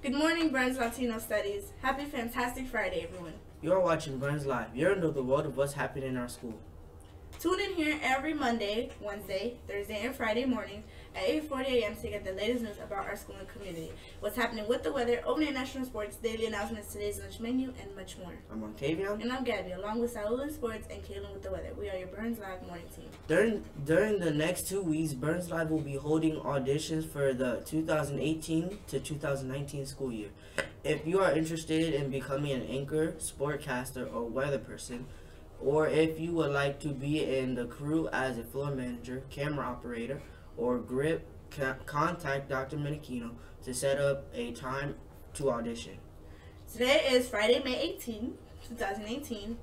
Good morning, Burns Latino Studies. Happy Fantastic Friday, everyone. You are watching Burns Live. You're into the world of what's happening in our school. Tune in here every Monday, Wednesday, Thursday, and Friday mornings at 8:40 a.m. to get the latest news about our school and community, what's happening with the weather, overnight national sports, daily announcements, today's lunch menu, and much more. I'm Octavian. And I'm Gabby, along with Saul in sports and Kaylin with the weather. We are your Burns Live morning team. During the next 2 weeks, Burns Live will be holding auditions for the 2018 to 2019 school year. If you are interested in becoming an anchor, sportcaster, or weather person, or if you would like to be in the crew as a floor manager, camera operator, or grip, contact Dr. Minichino to set up a time to audition. Today is Friday, May 18, 2018.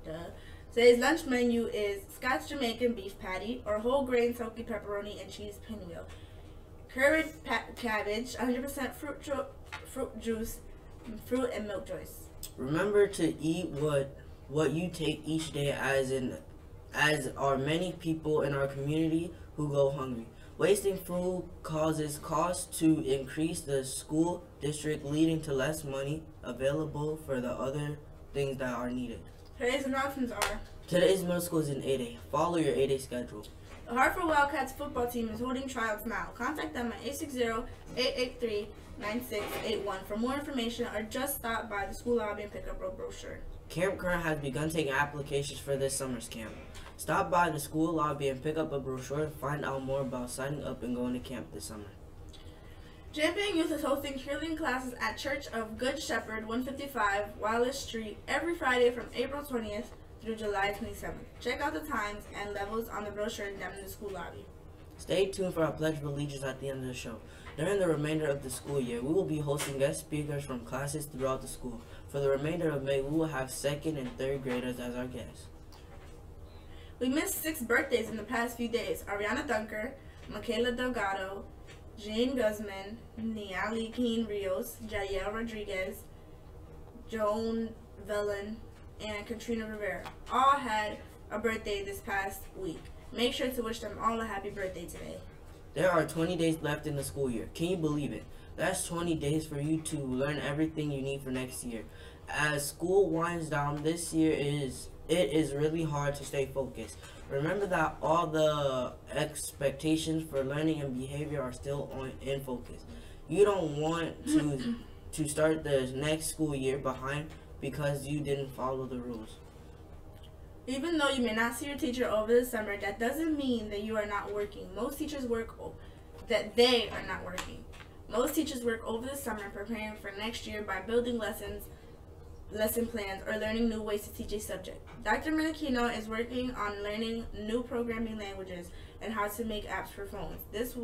Today's lunch menu is Scott's Jamaican beef patty or whole grain turkey pepperoni and cheese pinwheel, curried cabbage, 100% fruit juice, fruit and milk juice. Remember to eat what you take each day, as are many people in our community who go hungry. Wasting food causes costs to increase the school district, leading to less money available for the other things that are needed. Today's announcements are: Today's middle school is in 8A. Follow your 8A schedule. The Hartford Wildcats football team is holding tryouts now. Contact them at 860-883-9681 for more information, or just stop by the school lobby and pick up a brochure. Camp Current has begun taking applications for this summer's camp. Stop by the school lobby and pick up a brochure to find out more about signing up and going to camp this summer. Champion Youth is hosting cheerleading classes at Church of Good Shepherd, 155 Wallace Street, every Friday from April 20th through July 27th. Check out the times and levels on the brochure down in the school lobby. Stay tuned for our Pledge of Allegiance at the end of the show. During the remainder of the school year, we will be hosting guest speakers from classes throughout the school. For the remainder of May, we will have 2nd and 3rd graders as our guests. We missed 6 birthdays in the past few days. Ariana Dunker, Michaela Delgado, Jane Guzman, Niali Keen Rios, Jael Rodriguez, Joan Velen, and Katrina Rivera all had a birthday this past week. Make sure to wish them all a happy birthday today. There are 20 days left in the school year. Can you believe it? That's 20 days for you to learn everything you need for next year. As school winds down this year, it is really hard to stay focused. Remember that all the expectations for learning and behavior are still in focus. You don't want to start the next school year behind because you didn't follow the rules. Even though you may not see your teacher over the summer, that doesn't mean that you are not working. Most teachers work over the summer preparing for next year by building lesson plans, or learning new ways to teach a subject. Dr. Minichino is working on learning new programming languages and how to make apps for phones. This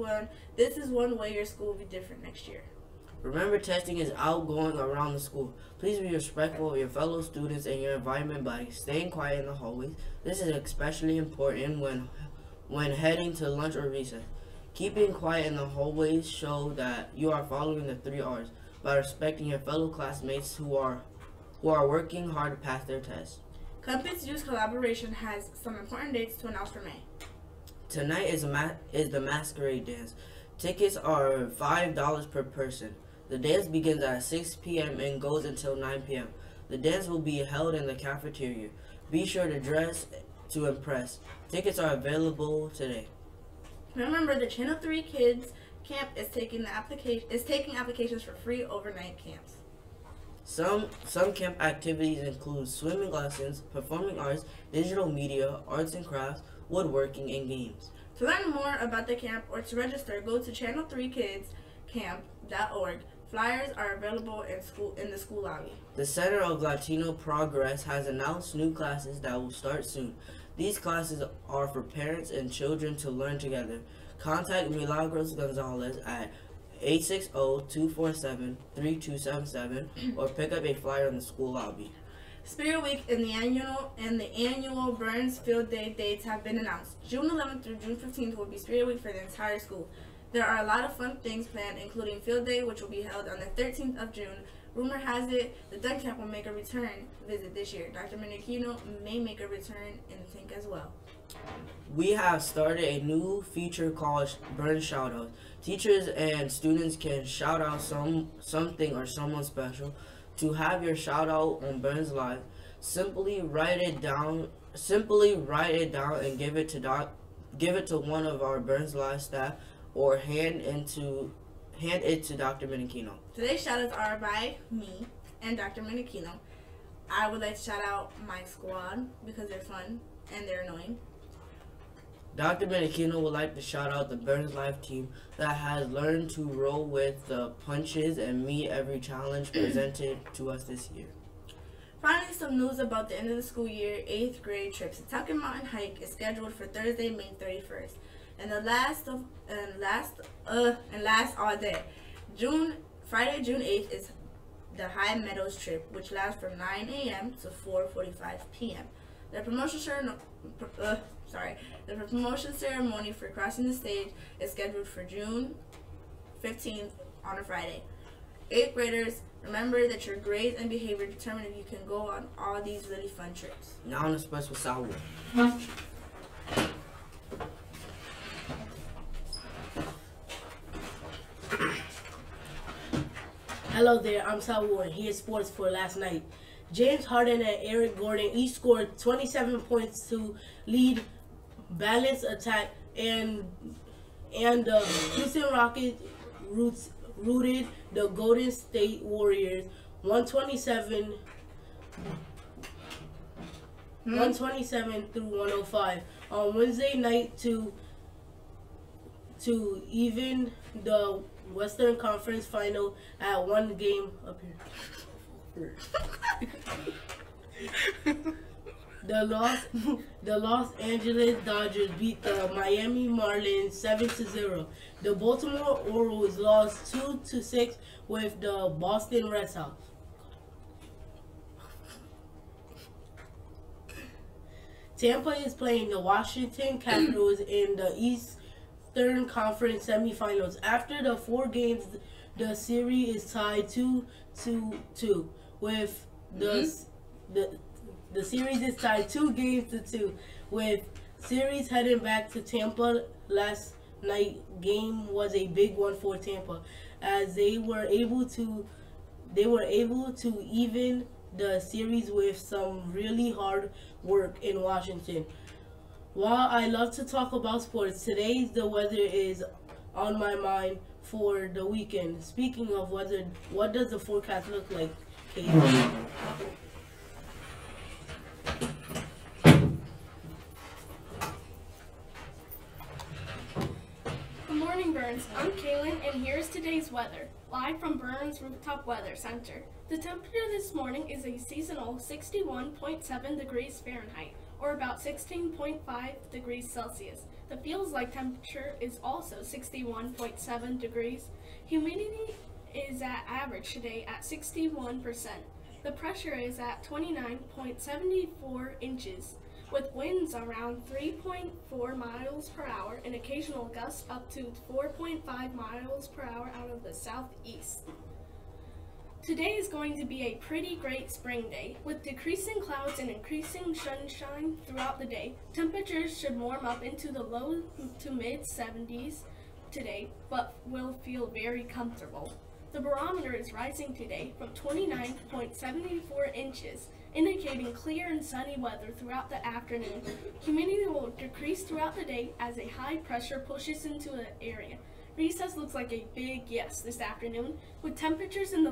is one way your school will be different next year. Remember, testing is outgoing around the school. Please be respectful of your fellow students and your environment by staying quiet in the hallways. This is especially important when heading to lunch or recess. Keeping quiet in the hallways show that you are following the 3 R's by respecting your fellow classmates who are working hard to pass their tests. Compass Youth Collaboration has some important dates to announce for May. Tonight is the masquerade dance. Tickets are $5 per person. The dance begins at 6 p.m. and goes until 9 p.m. The dance will be held in the cafeteria. Be sure to dress to impress. Tickets are available today. Remember, the Channel 3 Kids Camp is taking applications for free overnight camps. Some camp activities include swimming lessons, performing arts, digital media, arts and crafts, woodworking, and games. To learn more about the camp or to register, go to channel3kidscamp.org. Flyers are available in the school lobby. The Center of Latino Progress has announced new classes that will start soon. These classes are for parents and children to learn together. Contact Milagros Gonzalez at 860-247-3277 or pick up a flyer in the school lobby. Spirit Week and the annual Burns Field Day dates have been announced. June 11th through June 15th will be Spirit Week for the entire school. There are a lot of fun things planned, including Field Day, which will be held on the 13th of June. Rumor has it the Dunk Camp will make a return visit this year. Dr. Minichino may make a return in the tank as well. We have started a new feature called Burns Shoutouts. Teachers and students can shout out something or someone special. To have your shout out on Burns Live, simply write it down. Simply write it down and give it to one of our Burns Live staff, or hand it to Dr. Minichino. Today's shout outs are by me and Dr. Minichino. I would like to shout out my squad because they're fun and they're annoying. Dr. Minichino would like to shout out the Burns Live team that has learned to roll with the punches and meet every challenge presented to us this year. Finally, some news about the end of the school year. 8th grade trip to Tucking Mountain Hike is scheduled for Thursday, May 31st. And last all day. Friday, June 8th is the High Meadows trip, which lasts from 9 a.m. to 4:45 p.m. The promotion ceremony for crossing the stage is scheduled for June 15th on a Friday. 8th graders, remember that your grades and behavior determine if you can go on all these really fun trips. Now on the Express with Saul. Hello there, I'm Saul, and here's sports for last night. James Harden and Eric Gordon each scored 27 points to lead balanced attack, and the Houston Rockets routed the Golden State Warriors 127 through 105 on Wednesday night to even the Western Conference Final at one game apiece. The Los Angeles Dodgers beat the Miami Marlins 7-0. The Baltimore Orioles lost 2-6 with the Boston Red Sox. Tampa is playing the Washington Capitals in the Eastern Conference semifinals. After the 4 games, the series is tied 2-2 with the series is tied 2-2 with series heading back to Tampa. Last night game was a big one for Tampa as they were able to even the series with some really hard work in Washington. While I love to talk about sports, today the weather is on my mind for the weekend. Speaking of weather, what does the forecast look like, Kate? Good morning, Burns. I'm Kaylin, and here's today's weather, live from Burns Rooftop Weather Center. The temperature this morning is a seasonal 61.7 degrees Fahrenheit, or about 16.5 degrees Celsius. The feels like temperature is also 61.7 degrees. Humidity is at average today at 61%. The pressure is at 29.74 inches, with winds around 3.4 miles per hour and occasional gusts up to 4.5 miles per hour out of the southeast. Today is going to be a pretty great spring day, with decreasing clouds and increasing sunshine throughout the day. Temperatures should warm up into the low to mid 70s today, but will feel very comfortable. The barometer is rising today from 29.74 inches, indicating clear and sunny weather throughout the afternoon. Humidity will decrease throughout the day as a high pressure pushes into the area. Recess looks like a big yes this afternoon, with temperatures in the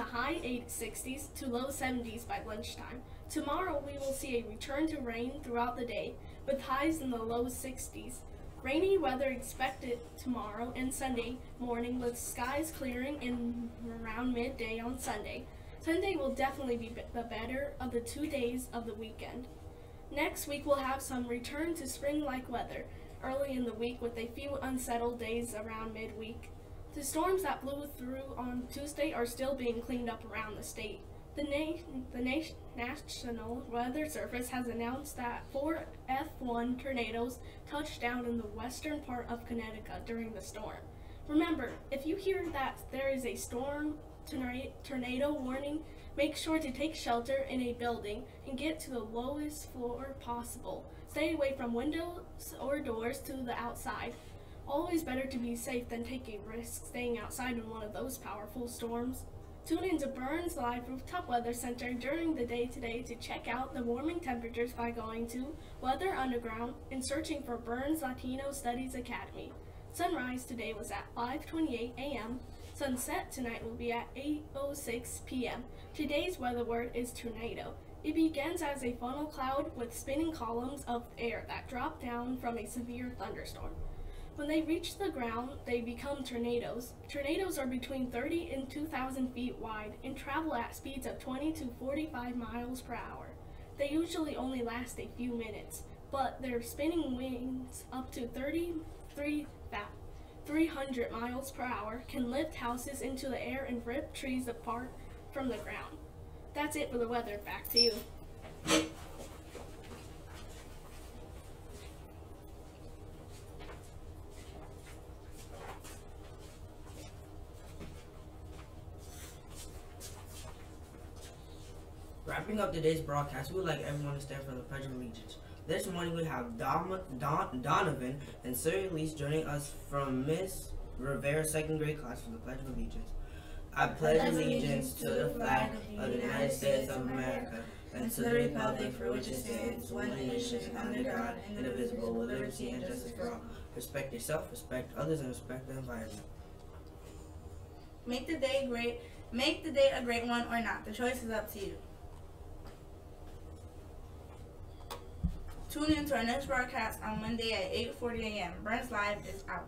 high 60s to low 70s by lunchtime. Tomorrow we will see a return to rain throughout the day, with highs in the low 60s. Rainy weather expected tomorrow and Sunday morning, with skies clearing in around midday on Sunday. Sunday will definitely be the better of the 2 days of the weekend. Next week we'll have some return to spring-like weather early in the week, with a few unsettled days around midweek. The storms that blew through on Tuesday are still being cleaned up around the state. The National Weather Service has announced that 4 F1 tornadoes touched down in the western part of Connecticut during the storm. Remember, if you hear that there is a tornado warning, make sure to take shelter in a building and get to the lowest floor possible. Stay away from windows or doors to the outside. Always better to be safe than take a risk staying outside in one of those powerful storms. Tune in to Burns Live Rooftop Weather Center during the day today to check out the warming temperatures by going to Weather Underground and searching for Burns Latino Studies Academy. Sunrise today was at 5:28 a.m. Sunset tonight will be at 8:06 p.m. Today's weather word is tornado. It begins as a funnel cloud with spinning columns of air that drop down from a severe thunderstorm. When they reach the ground, they become tornadoes. Tornadoes are between 30 and 2,000 feet wide and travel at speeds of 20 to 45 miles per hour. They usually only last a few minutes, but their spinning wings up to 300 miles per hour can lift houses into the air and rip trees apart from the ground. That's it for the weather. Back to you. Wrapping up today's broadcast, we would like everyone to stand for the Pledge of Allegiance. This morning we have Donovan and Sir Elise joining us from Miss Rivera's second grade class for the Pledge of Allegiance. I pledge allegiance to the flag of the United States of America and to the republic for which it stands, one nation, under God, indivisible, with liberty and justice for all. Respect yourself, respect others, and respect the environment. Make the day great. Make the day a great one or not. The choice is up to you. Tune in to our next broadcast on Monday at 8:40 a.m. Burns Live is out.